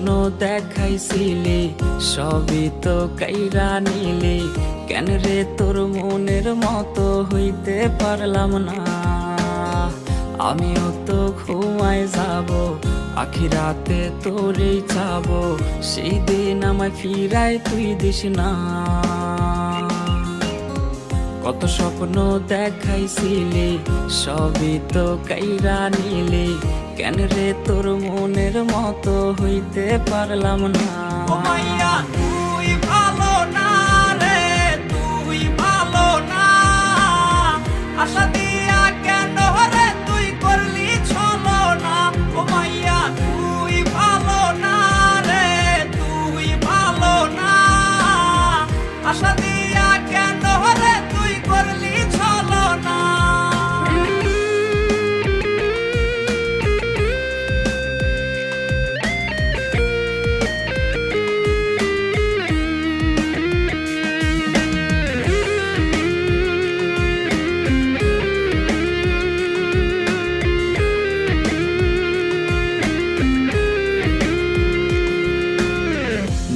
স্বপ্ন দেখাইছিলি সবই তো কাইরা নিলি, কেন রে তোর মনের মতো হইতে পারলাম না। আমিও তো ঘুমায় যাব, আখিরাতে তোরেই চাবো, সেই দিন আমায় ফিরায় তুই দিস না। কত স্বপ্ন দেখাইছিলি সবই তো কাইরা নিলি, কেন রে তোর মনের মতো হইতে পারলাম না। ও মাইয়া তুই ভালো না রে, তুই ভালো না, আশা দিয়া কেন রে তুই করলি ছলো না। ও মাইয়া তুই ভালো না রে, তুই ভালো না, আশা দিয়া কেন রে তুই করলি ছলো না।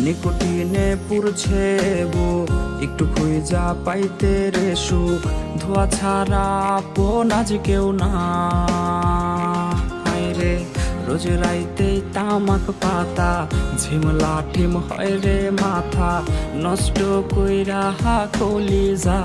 নিকোটিনে পুরছে বুক, একটু খুঁজা পাইতে রে সুখ, ধোয়া ছাড়া আপন আজ কেউ না। হায় রে রোজ রাইতে তামাক পাতা, ঝিমলা ঠিম হয় রে মাথা, নষ্ট কইরা কলি যা।